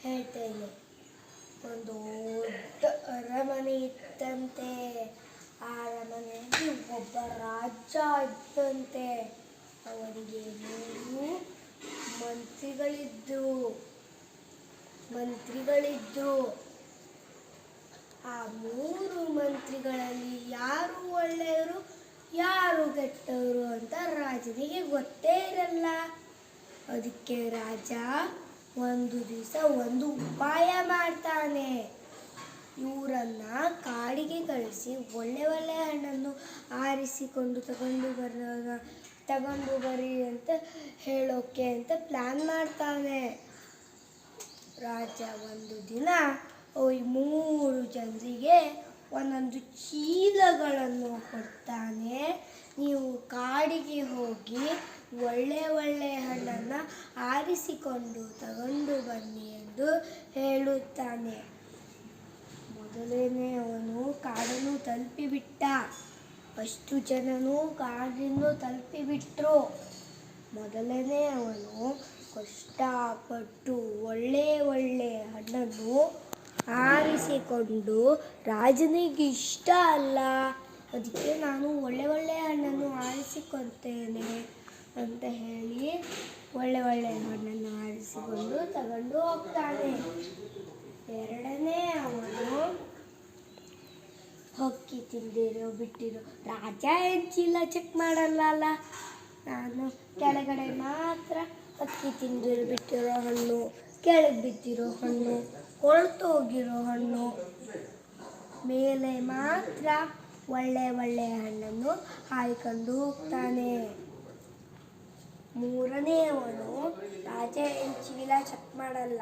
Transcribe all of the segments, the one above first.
ಹೇಳ್ತೇನೆ. ಒಂದು ದೊಡ್ಡ ಅರಮನೆ ಇತ್ತಂತೆ. ಆ ಅರಮನೆಯಲ್ಲಿ ಒಬ್ಬ ರಾಜ ಇದ್ದಂತೆ. ಅವನಿಗೆ 3 ಮಂತ್ರಿಗಳಿದ್ರು. ಆ 3 ಮಂತ್ರಿಗಳಲ್ಲಿ ಯಾರು ಒಳ್ಳೆಯವರು ಯಾರು ಕೆಟ್ಟವರು ಅಂತ ರಾಜನಿಗೆ ಗೊತ್ತೇ ಇರಲ್ಲ. ಅದಕ್ಕೆ ರಾಜ ಒಂದು ದಿವಸ ಒಂದು ಉಪಾಯ ಮಾಡ್ತಾನೆ. ಇವರನ್ನ ಕಾಡಿಗೆ ಕಳಿಸಿ ಒಳ್ಳೆ ಹಣ್ಣನ್ನು ಆರಿಸಿಕೊಂಡು ತಗೊಂಡು ಬರ್ರಿ ಅಂತ ಹೇಳೋಕೆ ಅಂತ ಪ್ಲಾನ್ ಮಾಡ್ತಾನೆ. ರಾಜ ಒಂದು ದಿನ ಈ 3 ಜನರಿಗೆ ಒಂದೊಂದು ಚೀಲಗಳನ್ನು ಕೊಡ್ತಾನೆ. ನೀವು ಕಾಡಿಗೆ ಹೋಗಿ ಒಳ್ಳೆ ಹಣ್ಣನ್ನು ಆರಿಸಿಕೊಂಡು ತಗೊಂಡು ಬನ್ನಿ ಎಂದು ಹೇಳುತ್ತಾನೆ. ಮೊದಲನೇ ಅವನು ಕಾಡನ್ನು ತಲುಪಿಬಿಟ್ಟ. ಅಷ್ಟು ಜನನು ಕಾಡನ್ನು ತಲುಪಿಬಿಟ್ರು. ಮೊದಲನೇ ಅವನು ಕಷ್ಟಪಟ್ಟು ಒಳ್ಳೆ ಹಣ್ಣನ್ನು ಆರಿಸಿಕೊಂಡು ರಾಜನಿಗೆ ಇಷ್ಟ ಅಲ್ಲ, ಅದಕ್ಕೆ ನಾನು ಒಳ್ಳೆ ಹಣ್ಣನ್ನು ಆರಿಸಿಕೊಳ್ತೇನೆ ಅಂತ ಹೇಳಿ ಒಳ್ಳೆ ಹಣ್ಣನ್ನು ಆರಿಸಿಕೊಂಡು ತಗೊಂಡು ಹೋಗ್ತಾನೆ. ಎರಡನೇ ಅವನು ಹಕ್ಕಿ ತಿಂದಿರೋ ಬಿಟ್ಟಿರೋ ರಾಜ ಚೀಲ ಚೆಕ್ ಮಾಡಲ್ಲ. ನಾನು ಕೆಳಗಡೆ ಮಾತ್ರ ಹಕ್ಕಿ ತಿಂದಿರೋ ಬಿಟ್ಟಿರೋ ಹಣ್ಣು, ಕೆಳಗೆ ಬಿದ್ದಿರೋ ಹಣ್ಣು, ಕೊಳ್ತೋಗಿರೋ ಹಣ್ಣು, ಮೇಲೆ ಮಾತ್ರ ಒಳ್ಳೆ ಹಣ್ಣನ್ನು ಹಾಯ್ಕೊಂಡು ಹೋಗ್ತಾನೆ. ಮೂರನೆಯವನು ರಾಜ ಚೀಲ ಚೆಕ್ ಮಾಡಲ್ಲ,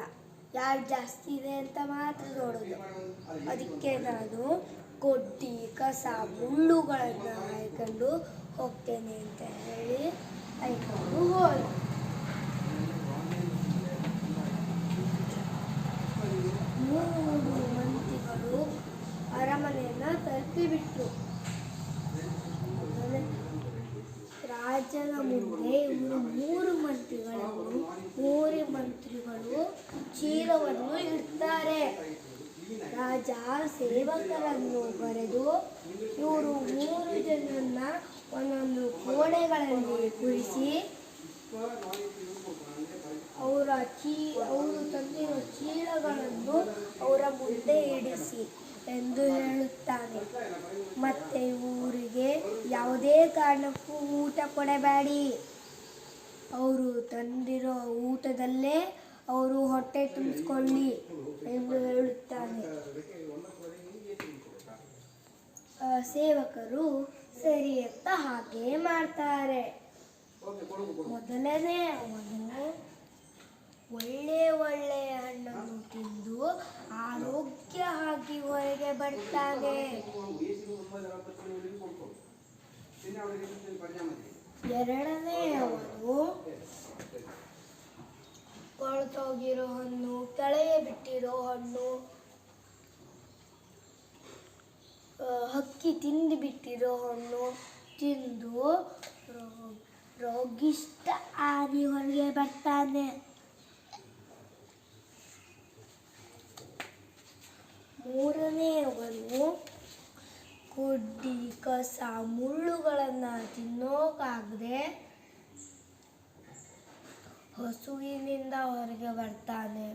ಯಾರು ಜಾಸ್ತಿ ಇದೆ ಅಂತ ಮಾತ್ರ ನೋಡೋದು. ಅದಕ್ಕೆ ನಾನು ಕೊಡ್ಡಿ ಕಸ ಮುಳ್ಳುಗಳನ್ನು ಹಾಯ್ಕೊಂಡು ಹೋಗ್ತೇನೆ ಅಂತ ಹೇಳಿ ಹಾಯ್ಕೊಂಡು ಹೋದ. 3 ಮಂತ್ರಿಗಳು ಅರಮನೆಯನ್ನು ತಲುಪಿಬಿಟ್ರು. ರಾಜನ ಮುಂದೆ ಇವರು 3 ಮಂತ್ರಿಗಳು ಚೀಲವನ್ನು ಇಡ್ತಾರೆ. ರಾಜ ಸೇವಕರನ್ನು ಕರೆದು ಇವರು 3 ಜನರನ್ನ ಒಂದೊಂದು ಕೋಣೆಗಳಲ್ಲಿ ಕುಳಿಸಿ ಅವರು ತಂದಿರೋ ಚೀಲಗಳನ್ನು ಅವರ ಮುಂದೆ ಇಡಿಸಿ ಎಂದು ಹೇಳುತ್ತಾನೆ. ಮತ್ತೆ ಊರಿಗೆ ಯಾವುದೇ ಕಾರಣಕ್ಕೂ ಊಟ ಕೊಡಬೇಡಿ, ಅವರು ತಂದಿರೋ ಊಟದಲ್ಲೇ ಅವರು ಹೊಟ್ಟೆ ತುಂಬಿಸ್ಕೊಳ್ಳಿ ಎಂದು ಹೇಳುತ್ತಾನೆ. ಸೇವಕರು ಸರಿ ಅಂತ ಹಾಗೆ ಮಾಡ್ತಾರೆ. ಮೊದಲನೇ ಅವನು ಒಳ್ಳೆ ಹಣ್ಣನ್ನು ತಿಂದು ಆರೋಗ್ಯ ಆಗಿ ಹೊರಗೆ ಬರ್ತಾನೆ. ಎರಡನೇ ಅವನು ಕೊಳ್ತೋಗಿರೋ ಹಣ್ಣು, ಕೆಳಗೆ ಬಿಟ್ಟಿರೋ ಹಣ್ಣು, ಹಕ್ಕಿ ತಿಂದು ಬಿಟ್ಟಿರೋ ಹಣ್ಣು ತಿಂದು ರೋಗಿಷ್ಟ ಆಗಿ ಹೊರಗೆ ಬರ್ತಾನೆ. ಮೂರನೆಯವನು ಕೊಡ್ಡಿ ಕಸ ಮುಳ್ಳುಗಳನ್ನು ತಿನ್ನೋಕಾಗದೆ ಹಸುವಿನಿಂದ ಹೊರಗೆ ಬರ್ತಾನೆ.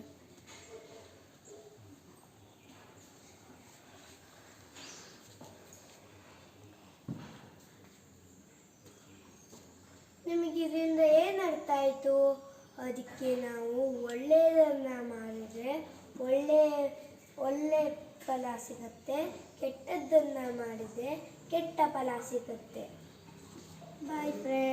ನಿಮಗೆ ಇದರಿಂದ ಏನು ಅರ್ಥ ಆಯಿತು? ಅದಕ್ಕೆ ನಾವು ಒಳ್ಳೆಯದನ್ನ ಮಾಡಿದರೆ ಒಳ್ಳೆ ಫಲ ಸಿಗುತ್ತೆ, ಕೆಟ್ಟದ್ದನ್ನು ಮಾಡಿದರೆ ಕೆಟ್ಟ ಫಲ ಸಿಗುತ್ತೆ. Bye friends.